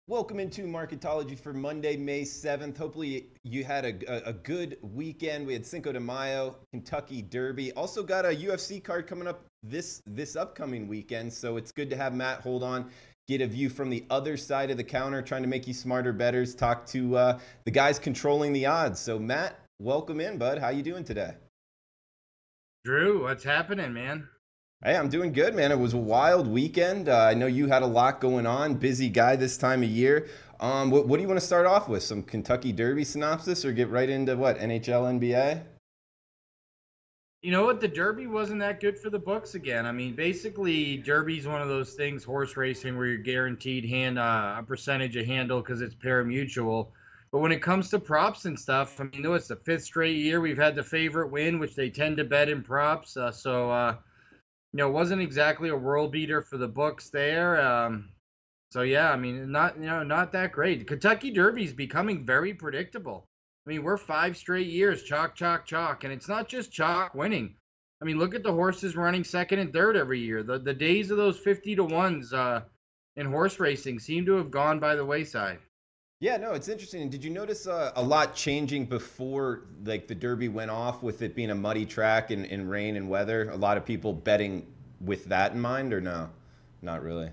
Welcome into Marketology for Monday, May 7th. Hopefully you had a good weekend. We had Cinco de Mayo, Kentucky Derby. Also got a UFC card coming up this upcoming weekend. So it's good to have Matt Holt on, get a view from the other side of the counter, trying to make you smarter bettors, talk to the guys controlling the odds. So Matt, welcome in, bud. How you doing today? Drew, what's happening, man? Hey, I'm doing good, man. It was a wild weekend. I know you had a lot going on. Busy guy this time of year. What do you want to start off with? Some Kentucky Derby synopsis, or get right into what NHL, NBA? You know what? The Derby wasn't that good for the books again. I mean, basically, Derby's one of those things, horse racing, where you're guaranteed a percentage of handle because it's pari-mutuel. But when it comes to props and stuff, I mean, it's the fifth straight year we've had the favorite win, which they tend to bet in props. It wasn't exactly a world beater for the books there. So yeah, I mean, not that great. The Kentucky Derby's becoming very predictable. I mean, we're 5 straight years chalk, chalk, chalk, and it's not just chalk winning. I mean, look at the horses running second and third every year. The days of those 50 to ones in horse racing seem to have gone by the wayside. Yeah, no, it's interesting. Did you notice a lot changing before like the Derby went off with it being a muddy track and rain and weather? A lot of people betting with that in mind, or no? Not really.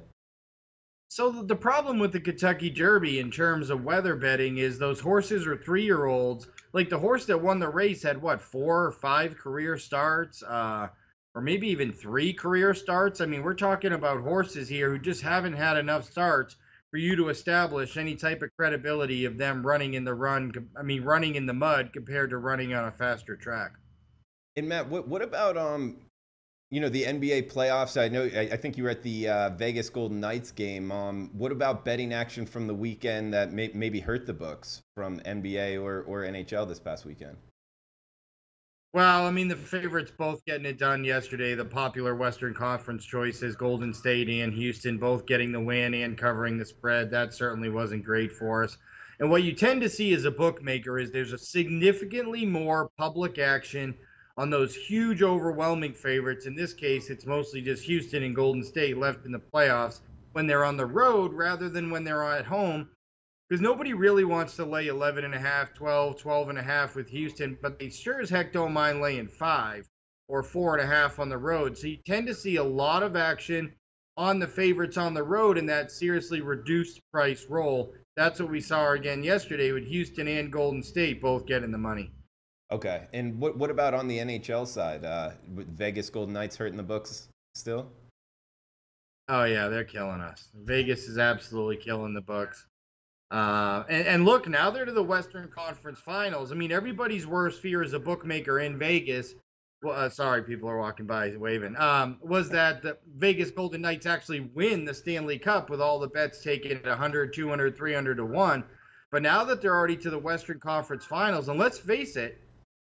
So the problem with the Kentucky Derby in terms of weather betting is those horses are 3-year-olds. Like the horse that won the race had what, 4 or 5 career starts, or maybe even 3 career starts. I mean, we're talking about horses here who just haven't had enough starts for you to establish any type of credibility of them running in the run. I mean, running in the mud compared to running on a faster track. And Matt, what about the NBA playoffs? I think you were at the Vegas Golden Knights game. What about betting action from the weekend that maybe hurt the books from NBA or NHL this past weekend? Well, I mean, the favorites both getting it done yesterday. The popular Western Conference choices, Golden State and Houston, both getting the win and covering the spread. That certainly wasn't great for us. And what you tend to see as a bookmaker is there's a significantly more public action on those huge, overwhelming favorites. In this case, it's mostly just Houston and Golden State left in the playoffs when they're on the road rather than when they're at home, because nobody really wants to lay 11 and a half, 12, 12 and a half with Houston, but they sure as heck don't mind laying 5 or 4.5 on the road. So you tend to see a lot of action on the favorites on the road in that seriously reduced price roll. That's what we saw again yesterday with Houston and Golden State both getting the money. Okay, and what about on the NHL side? With Vegas Golden Knights hurting the books still? Oh yeah, they're killing us. Vegas is absolutely killing the books. And look, now they're to the Western Conference Finals. I mean, everybody's worst fear as a bookmaker in Vegas. Well, sorry, people are walking by waving. Was that the Vegas Golden Knights actually win the Stanley Cup with all the bets taken at 100, 200, 300 to 1. But now that they're already to the Western Conference Finals, and let's face it,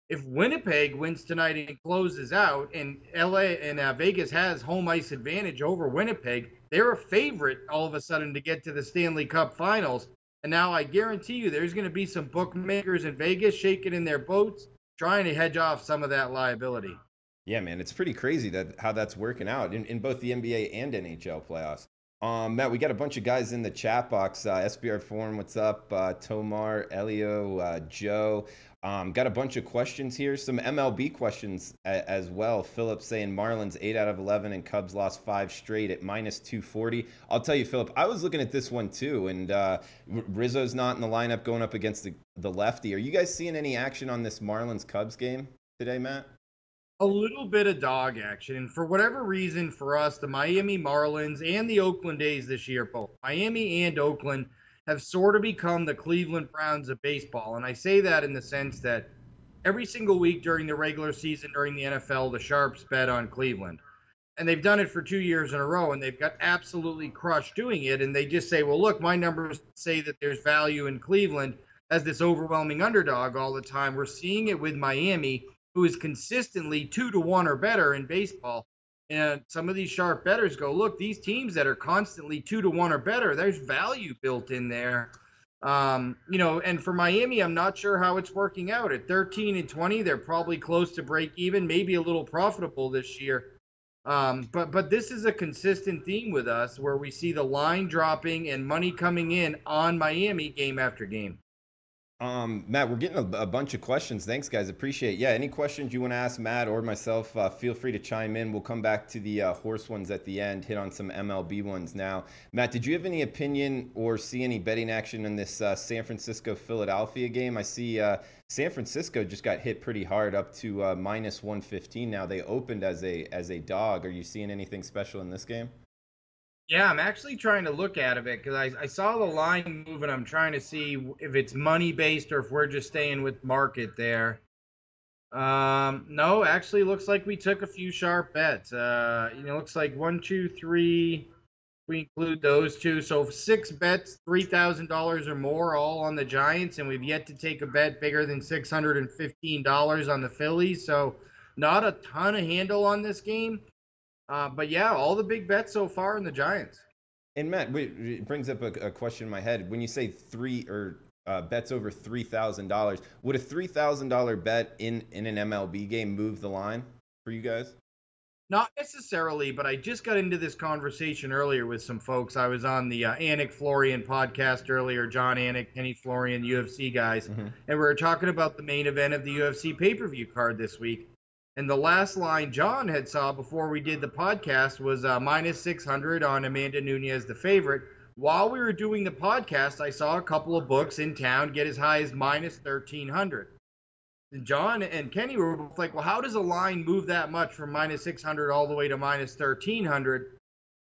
if Winnipeg wins tonight and closes out, and LA and Vegas has home ice advantage over Winnipeg, they're a favorite all of a sudden to get to the Stanley Cup Finals. And now I guarantee you there's going to be some bookmakers in Vegas shaking in their boats, trying to hedge off some of that liability. Yeah, man, it's pretty crazy that how that's working out in both the NBA and NHL playoffs. Matt, we got a bunch of guys in the chat box. SBR Forum, what's up? Tomar, Elio, Joe. Got a bunch of questions here. Some MLB questions as well. Philip saying Marlins 8 out of 11 and Cubs lost 5 straight at -240. I'll tell you, Philip, I was looking at this one too, and Rizzo's not in the lineup going up against the lefty. Are you guys seeing any action on this Marlins Cubs game today, Matt? A little bit of dog action. And for whatever reason, for us, the Miami Marlins and the Oakland A's this year, both Miami and Oakland, have sort of become the Cleveland Browns of baseball. And I say that in the sense that every single week during the regular season, during the NFL, the Sharps bet on Cleveland. And they've done it for 2 years in a row, and they've got absolutely crushed doing it. And they just say, well, look, my numbers say that there's value in Cleveland as this overwhelming underdog all the time. We're seeing it with Miami, who is consistently 2 to 1 or better in baseball. And some of these sharp bettors go, look, these teams that are constantly 2 to 1 or better, there's value built in there. And for Miami, I'm not sure how it's working out. At 13 and 20, they're probably close to break even, maybe a little profitable this year. But this is a consistent theme with us where we see the line dropping and money coming in on Miami game after game. Matt, we're getting a bunch of questions. Thanks, guys. Appreciate it. Yeah, any questions you want to ask Matt or myself, feel free to chime in. We'll come back to the horse ones at the end, hit on some MLB ones now. Matt, did you have any opinion or see any betting action in this San Francisco-Philadelphia game? I see San Francisco just got hit pretty hard up to minus 115 now. They opened as a dog. Are you seeing anything special in this game? Yeah, I'm actually trying to look at it because I saw the line move and I'm trying to see if it's money based or if we're just staying with market there. No, actually looks like we took a few sharp bets. Looks like 1, 2, 3. We include those two. So 6 bets, $3,000 or more, all on the Giants, and we've yet to take a bet bigger than $615 on the Phillies. So not a ton of handle on this game. But yeah, all the big bets so far in the Giants. And Matt, it brings up a question in my head. When you say bets over $3,000, would a $3,000 bet in an MLB game move the line for you guys? Not necessarily, but I just got into this conversation earlier with some folks. I was on the Anik Florian podcast earlier, John Anik, Kenny Florian, UFC guys, and we were talking about the main event of the UFC pay-per-view card this week. And the last line John had saw before we did the podcast was minus 600 on Amanda Nunes, the favorite. While we were doing the podcast, I saw a couple of books in town get as high as minus 1,300. And John and Kenny were both like, well, how does a line move that much from minus 600 all the way to minus 1,300?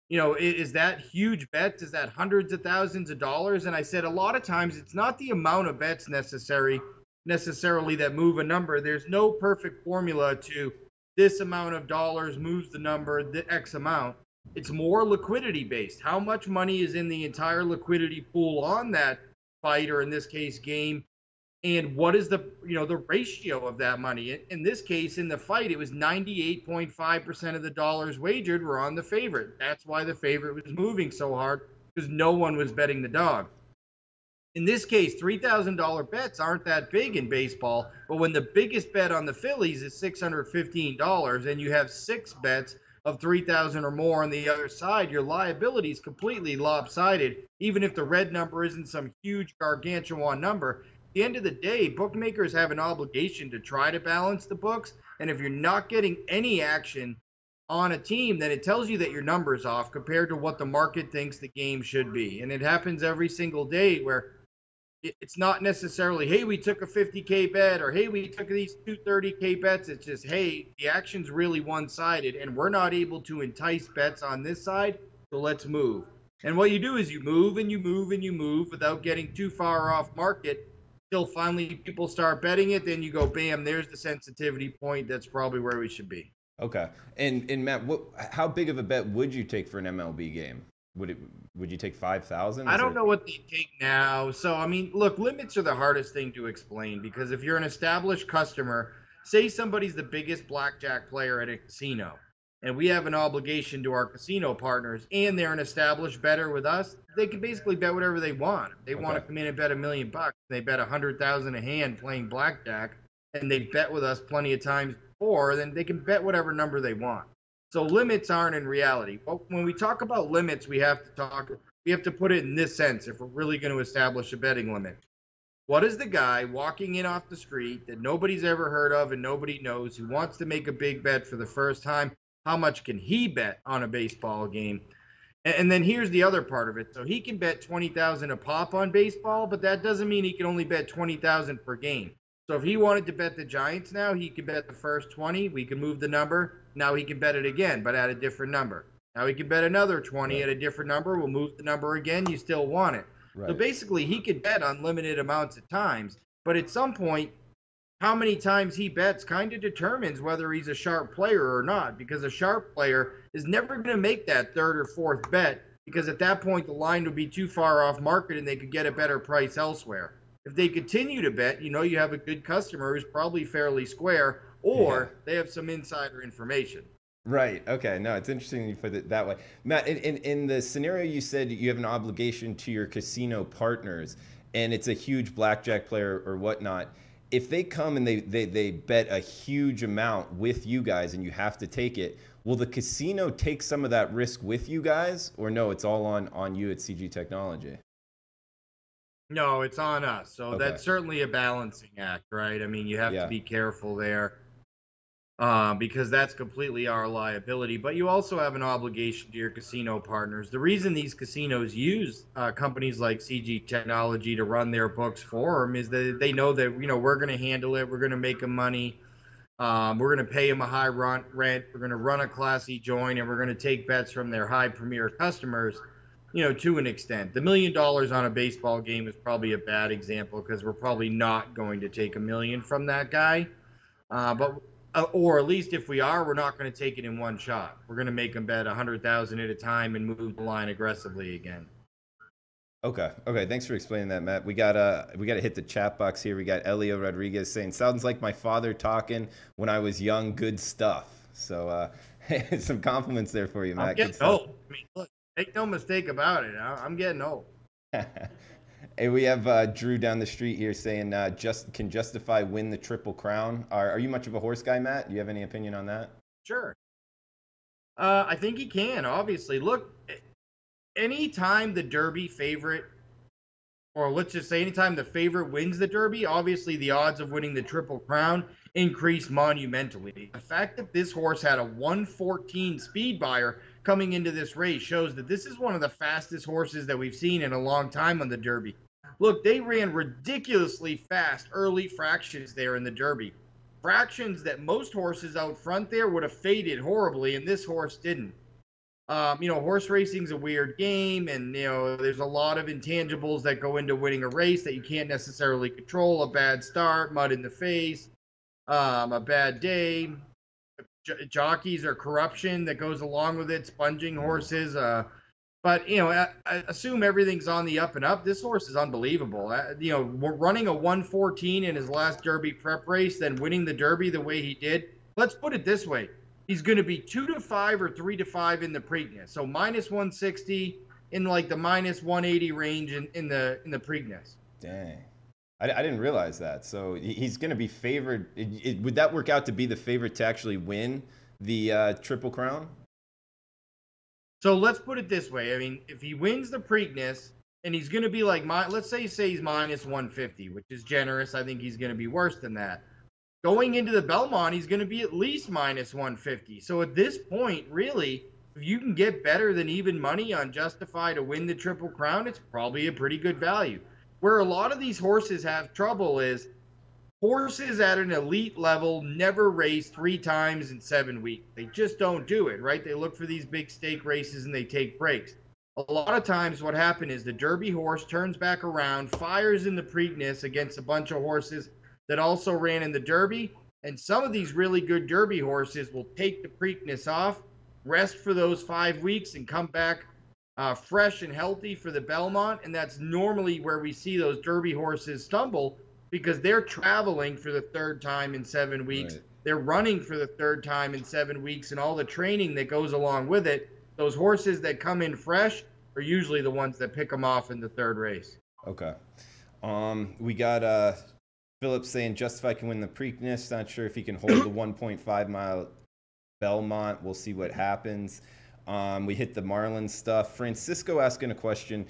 You know, is that huge bets? Is that hundreds of thousands of dollars? And I said, a lot of times it's not the amount of bets necessarily that move a number. There's no perfect formula to this amount of dollars moves the number, the X amount. It's more liquidity based. How much money is in the entire liquidity pool on that fight, or in this case, game, and what is the ratio of that money? In this case, in the fight, it was 98.5% of the dollars wagered were on the favorite. That's why the favorite was moving so hard, because no one was betting the dog. In this case, $3,000 bets aren't that big in baseball, but when the biggest bet on the Phillies is $615 and you have 6 bets of $3,000 or more on the other side, your liability is completely lopsided, even if the red number isn't some huge gargantuan number. At the end of the day, bookmakers have an obligation to try to balance the books, and if you're not getting any action on a team, then it tells you that your number's off compared to what the market thinks the game should be. And it happens every single day where it's not necessarily, hey, we took a 50K bet, or hey, we took these 230K bets. It's just, hey, the action's really one-sided, and we're not able to entice bets on this side, so let's move. And what you do is you move and you move and you move without getting too far off market till finally people start betting it. Then you go, bam, there's the sensitivity point. That's probably where we should be. Okay. And Matt, how big of a bet would you take for an MLB game? Would you take 5,000? I don't know what they take now. So, I mean, look, limits are the hardest thing to explain, because if you're an established customer, say somebody's the biggest blackjack player at a casino, and we have an obligation to our casino partners, and they're an established bettor with us, they can basically bet whatever they want. If they want to come in and bet $1 million, they bet 100,000 a hand playing blackjack, and they bet with us plenty of times before, then they can bet whatever number they want. So limits aren't in reality. But when we talk about limits, we have to put it in this sense if we're really going to establish a betting limit. What is the guy walking in off the street that nobody's ever heard of and nobody knows, who wants to make a big bet for the first time? How much can he bet on a baseball game? And then here's the other part of it. So he can bet 20,000 a pop on baseball, but that doesn't mean he can only bet 20,000 per game. So if he wanted to bet the Giants now, he could bet the first 20. We can move the number. Now he can bet it again, but at a different number. Now he can bet another 20 at a different number. We'll move the number again. You still want it. Right. So basically, he could bet unlimited amounts of times. But at some point, how many times he bets kind of determines whether he's a sharp player or not, because a sharp player is never going to make that third or fourth bet, because at that point, the line would be too far off market and they could get a better price elsewhere. If they continue to bet, you have a good customer who's probably fairly square, or they have some insider information. Right. Okay. No, it's interesting you put it that way. Matt, in the scenario you said you have an obligation to your casino partners, and it's a huge blackjack player or whatnot, if they come and they bet a huge amount with you guys and you have to take it, will the casino take some of that risk with you guys, or no, it's all on you at CG Technology? No, it's on us. So Okay. that's certainly a balancing act, right? I mean, you have to Yeah. be careful there because that's completely our liability. But you also have an obligation to your casino partners. The reason these casinos use companies like CG Technology to run their books for them is that they know that we're going to handle it, we're going to make them money, we're going to pay them a high rent, we're going to run a classy joint, and we're going to take bets from their high premier customers. To an extent. The $1 million on a baseball game is probably a bad example because we're probably not going to take $1 million from that guy. But or at least if we are, we're not going to take it in one shot. We're going to make them bet 100,000 at a time and move the line aggressively again. Okay. Okay. Thanks for explaining that, Matt. We gotta hit the chat box here. We got Elio Rodriguez saying, "Sounds like my father talking when I was young. Good stuff." So, some compliments there for you, Matt. I'm getting old. I mean, look, make no mistake about it. I'm getting old. Hey, we have Drew down the street here saying, can Justify win the Triple Crown? Are you much of a horse guy, Matt? Do you have any opinion on that? Sure. I think he can, obviously. Look, anytime the Derby favorite, or let's just say anytime the favorite wins the Derby, obviously the odds of winning the Triple Crown increase monumentally. The fact that this horse had a 114 speed buyer coming into this race shows that this is one of the fastest horses that we've seen in a long time on the Derby. Look, they ran ridiculously fast early fractions there in the Derby. Fractions that most horses out front there would have faded horribly, and this horse didn't. Horse racing's a weird game, and there's a lot of intangibles that go into winning a race that you can't necessarily control. A bad start, mud in the face, a bad day, jockeys or corruption that goes along with it, sponging horses. But I assume everything's on the up and up. This horse is unbelievable. We're running a 114 in his last Derby prep race, then winning the Derby the way he did. Let's put it this way. He's going to be 2-5 or 3-5 in the Preakness. So minus 160 in like the minus 180 range in the Preakness. Dang. I didn't realize that. So he's going to be favored. Would that work out to be the favorite to actually win the Triple Crown? So let's put it this way. I mean, if he wins the Preakness and he's going to be like, let's say he's minus 150, which is generous. I think he's going to be worse than that. Going into the Belmont, he's going to be at least minus 150. So at this point, really, if you can get better than even money on Justify to win the Triple Crown, it's probably a pretty good value. Where a lot of these horses have trouble is horses at an elite level never race 3 times in 7 weeks. They just don't do it, right? They look for these big stake races and they take breaks. A lot of times what happens is the Derby horse turns back around, fires in the Preakness against a bunch of horses that also ran in the Derby, and some of these really good Derby horses will take the Preakness off, rest for those 5 weeks, and come back fresh and healthy for the Belmont, and that's normally where we see those Derby horses stumble because they're traveling for the 3rd time in 7 weeks. Right. They're running for the 3rd time in 7 weeks, and all the training that goes along with it. Those horses that come in fresh are usually the ones that pick them off in the 3rd race. Okay. We got Phillips saying Justify can win the Preakness. Not sure if he can hold the 1.5 mile Belmont. We'll see what happens. We hit the Marlin stuff. Francisco asking a question.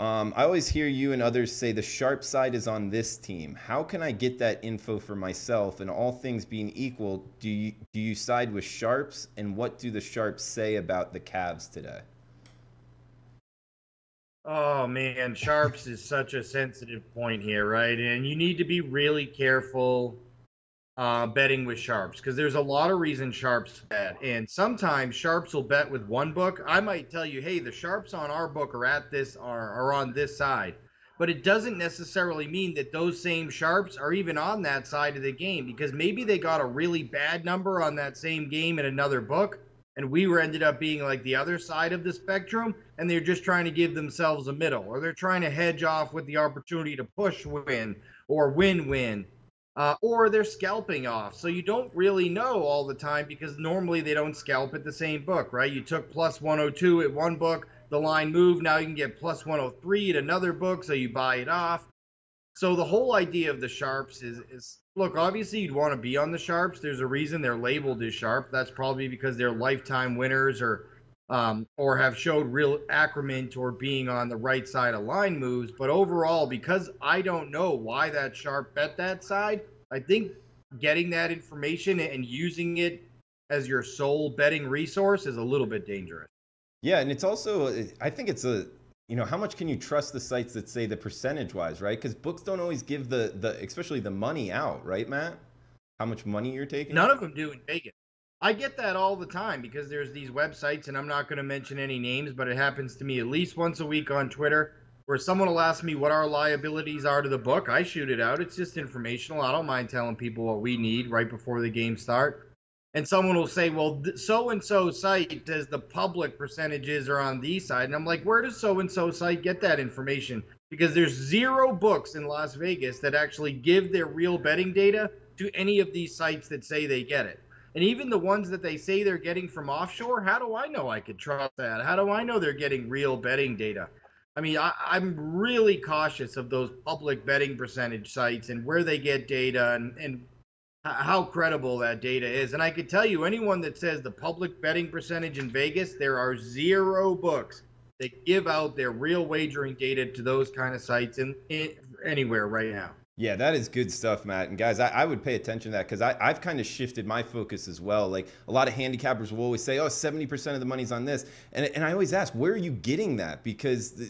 I always hear you and others say the sharp side is on this team. How can I get that info for myself? And all things being equal, do you side with sharps? And what do the sharps say about the Cavs today? Oh, man, sharps is such a sensitive point here, right? And you need to be really careful betting with sharps because there's a lot of reasons sharps bet. And sometimes sharps will bet with one book. I might tell you, hey, the sharps on our book are on this side. But it doesn't necessarily mean that those same sharps are even on that side of the game because maybe they got a really bad number on that same game in another book. And we ended up being like the other side of the spectrum, and they're just trying to give themselves a middle, or they're trying to hedge off with the opportunity to push win or win-win, or they're scalping off. So you don't really know all the time because normally they don't scalp at the same book, right? You took plus 102 at one book, the line moved, now you can get plus 103 at another book, so you buy it off. So the whole idea of the sharps is look, obviously you'd want to be on the sharps. There's a reason they're labeled as sharp. That's probably because they're lifetime winners or have showed real acumen toward being on the right side of line moves. But overall, because I don't know why that sharp bet that side, I think getting that information and using it as your sole betting resource is a little bit dangerous. Yeah, and it's also, I think it's a, how much can you trust the sites that say the percentage wise, right? Because books don't always give especially the money out, right, Matt? How much money you're taking? None of them do in Vegas. I get that all the time because there's these websites, and I'm not going to mention any names, but it happens to me at least once a week on Twitter where someone will ask me what our liabilities are to the book. I shoot it out. It's just informational. I don't mind telling people what we need right before the game start. And someone will say, well, so and so site says the public percentages are on the side. And I'm like, where does so and so site get that information? Because there's 0 books in Las Vegas that actually give their real betting data to any of these sites that say they get it. And even the ones that they say they're getting from offshore, how do I know I could trust that? How do I know they're getting real betting data? I mean, I'm really cautious of those public betting percentage sites and where they get data and how credible that data is. And I could tell you, anyone that says the public betting percentage in Vegas, there are 0 books that give out their real wagering data to those kind of sites anywhere right now. Yeah, that is good stuff, Matt. And guys, I would pay attention to that because I've kind of shifted my focus as well. Like a lot of handicappers will always say, oh, 70% of the money's on this. And I always ask, where are you getting that? Because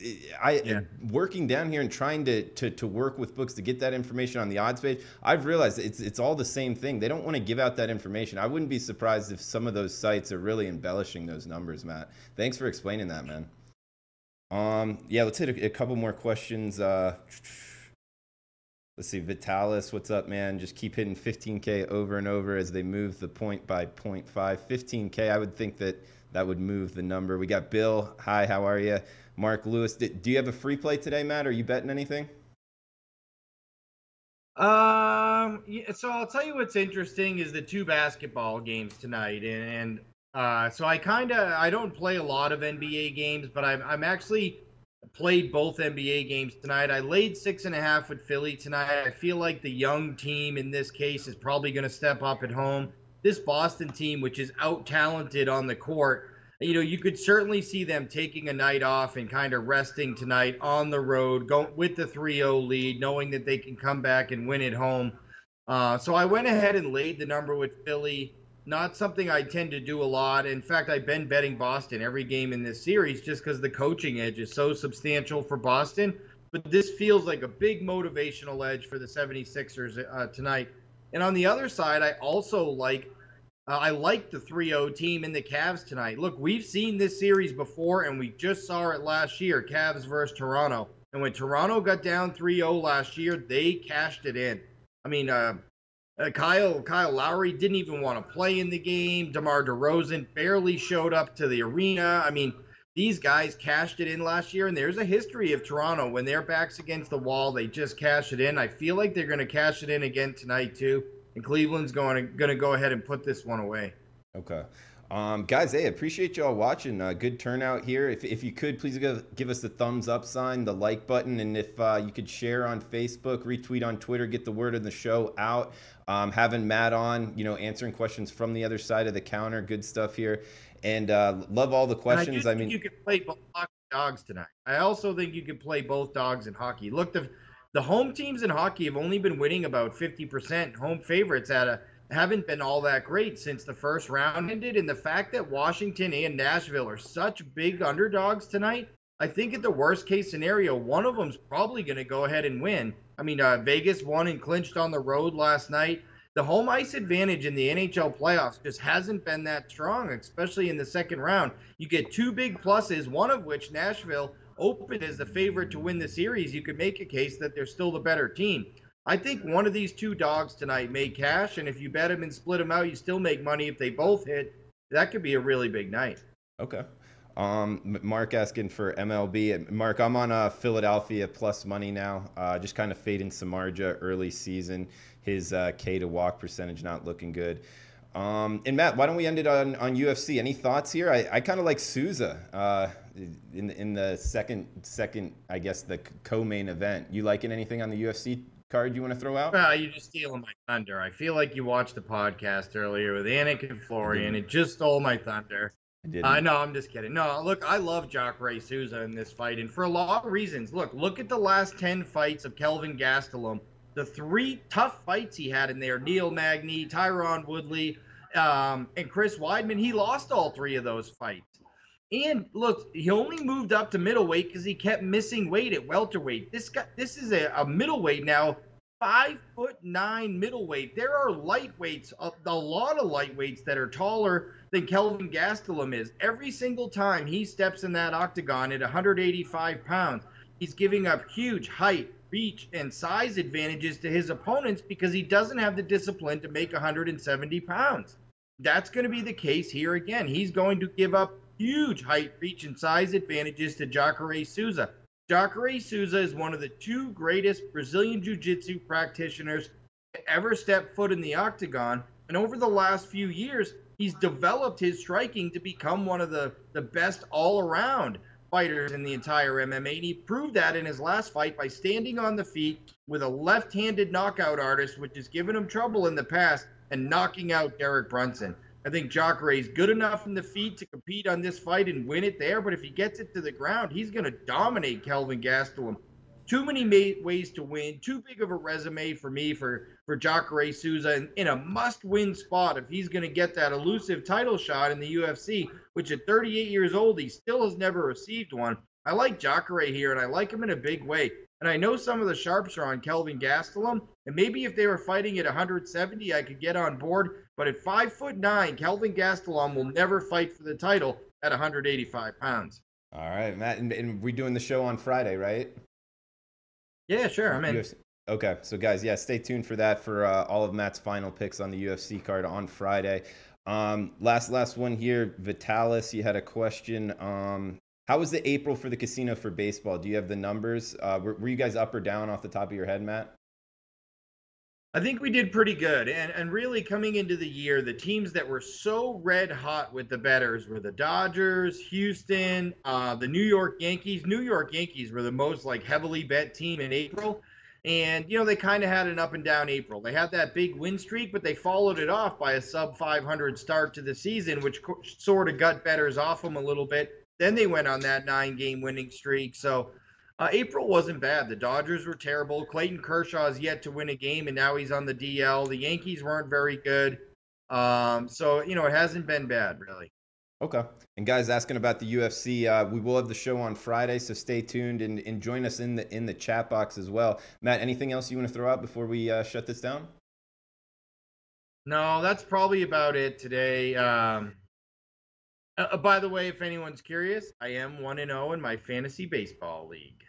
working down here and trying to work with books to get that information on the odds page, I've realized it's all the same thing. They don't want to give out that information. I wouldn't be surprised if some of those sites are really embellishing those numbers, Matt. Thanks for explaining that, man. Yeah, let's hit a couple more questions. Let's see, Vitalis, what's up, man? Just keep hitting 15K over and over as they move the point by 0.5. 15K, I would think that would move the number. We got Bill. Hi, how are you? Mark Lewis, do you have a free play today, Matt? Are you betting anything? Yeah, so I'll tell you what's interesting is the 2 basketball games tonight. So I don't play a lot of NBA games, but I'm actually played both NBA games tonight. I laid 6.5 with Philly tonight. I feel like the young team in this case is probably going to step up at home. This Boston team, which is out-talented on the court, you could certainly see them taking a night off and kind of resting tonight on the road, going with the 3-0 lead, knowing that they can come back and win at home. So I went ahead and laid the number with Philly. Not something I tend to do a lot. In fact, I've been betting Boston every game in this series just because the coaching edge is so substantial for Boston. But this feels like a big motivational edge for the 76ers tonight. And on the other side, I also like the 3-0 team in the Cavs tonight. Look, we've seen this series before, and we just saw it last year, Cavs versus Toronto. And when Toronto got down 3-0 last year, they cashed it in. I mean, Kyle Lowry didn't even want to play in the game. DeMar DeRozan barely showed up to the arena. I mean, these guys cashed it in last year, and there's a history of Toronto. When their back's against the wall, they just cash it in. I feel like they're going to cash it in again tonight, too. And Cleveland's going to go ahead and put this one away. Okay. Guys, hey, appreciate y'all watching. Good turnout here. If you could, please give us the thumbs up sign, the like button, and if you could share on Facebook, retweet on Twitter, get the word of the show out. Having Matt on, answering questions from the other side of the counter. Good stuff here. And love all the questions. I mean, you could play both hockey dogs tonight. I also think you could play both dogs in hockey. Look, the home teams in hockey have only been winning about 50%. Home favorites haven't been all that great since the first round ended. And the fact that Washington and Nashville are such big underdogs tonight, I think at the worst case scenario, one of them's probably going to go ahead and win. I mean, Vegas won and clinched on the road last night. The home ice advantage in the NHL playoffs just hasn't been that strong, especially in the second round. You get 2 big pluses, one of which Nashville opened as the favorite to win the series. You could make a case that they're still the better team. I think one of these 2 dogs tonight may cash, and if you bet them and split them out, you still make money if they both hit. That could be a really big night. Okay. Mark asking for MLB. Mark, I'm on Philadelphia plus money now. Just kind of fading Samardzija early season. His K to walk percentage not looking good. And Matt, why don't we end it on UFC? Any thoughts here? I kind of like Souza in the second, I guess, the co-main event. You liking anything on the UFC card you want to throw out? Well, you're just stealing my thunder. I feel like you watched the podcast earlier with Anik and I Florian. didn't. It just stole my thunder. I didn't. No, I'm just kidding. No, look, I love Jacare Souza in this fight, and for a lot of reasons. Look at the last 10 fights of Kelvin Gastelum. The 3 tough fights he had in there, Neil Magny, Tyron Woodley, and Chris Weidman, he lost all 3 of those fights. And look, he only moved up to middleweight because he kept missing weight at welterweight. This is a middleweight now, 5'9" middleweight. There are lightweights, a lot of lightweights that are taller than Kelvin Gastelum is. Every single time he steps in that octagon at 185 pounds, he's giving up huge height, reach, and size advantages to his opponents because he doesn't have the discipline to make 170 pounds. That's going to be the case here again. He's going to give up huge height, reach, and size advantages to Jacare Souza. Jacare Souza is one of the 2 greatest Brazilian Jiu-Jitsu practitioners to ever step foot in the octagon. And over the last few years, he's developed his striking to become one of the best all-around fighters in the entire MMA. And he proved that in his last fight by standing on the feet with a left-handed knockout artist, which has given him trouble in the past, and knocking out Derek Brunson. I think Jacare is good enough in the feet to compete on this fight and win it there, but if he gets it to the ground, he's going to dominate Kelvin Gastelum. Too many ways to win, too big of a resume for me for Jacare Souza in a must-win spot if he's going to get that elusive title shot in the UFC, which at 38 years old, he still has never received one. I like Jacare here, and I like him in a big way. And I know some of the sharps are on Kelvin Gastelum, and maybe if they were fighting at 170, I could get on board. But at 5'9", Kelvin Gastelum will never fight for the title at 185 pounds. All right, Matt, and we're doing the show on Friday, right? Yeah, sure, I'm in. Okay, so guys, yeah, stay tuned for that for all of Matt's final picks on the UFC card on Friday. Last one here, Vitalis, you had a question. How was the April for the casino for baseball? Do you have the numbers? Were you guys up or down off the top of your head, Matt? I think we did pretty good. And really coming into the year, the teams that were so red hot with the bettors were the Dodgers, Houston, the New York Yankees. New York Yankees were the most heavily bet team in April. And, they kind of had an up and down April. They had that big win streak, but they followed it off by a sub 500 start to the season, which sort of got bettors off them a little bit. Then they went on that 9-game winning streak. So April wasn't bad. The Dodgers were terrible. Clayton Kershaw is yet to win a game, and now he's on the DL. The Yankees weren't very good. So, it hasn't been bad, really. Okay. And guys, asking about the UFC, we will have the show on Friday, so stay tuned and join us in the chat box as well. Matt, anything else you want to throw out before we shut this down? No, that's probably about it today. By the way, if anyone's curious, I am 1-0 in my fantasy baseball league,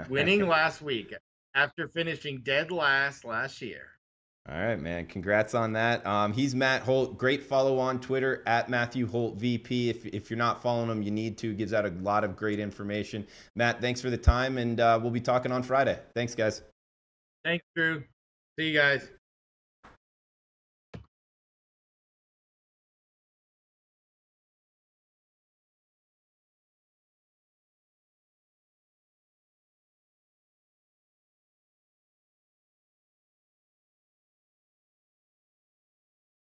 winning last week after finishing dead last year. All right, man. Congrats on that. He's Matt Holt. Great follow on Twitter at Matthew Holt VP. If you're not following him, you need to. Gives out a lot of great information. Matt, thanks for the time, and we'll be talking on Friday. Thanks, guys. Thanks, Drew. See you guys.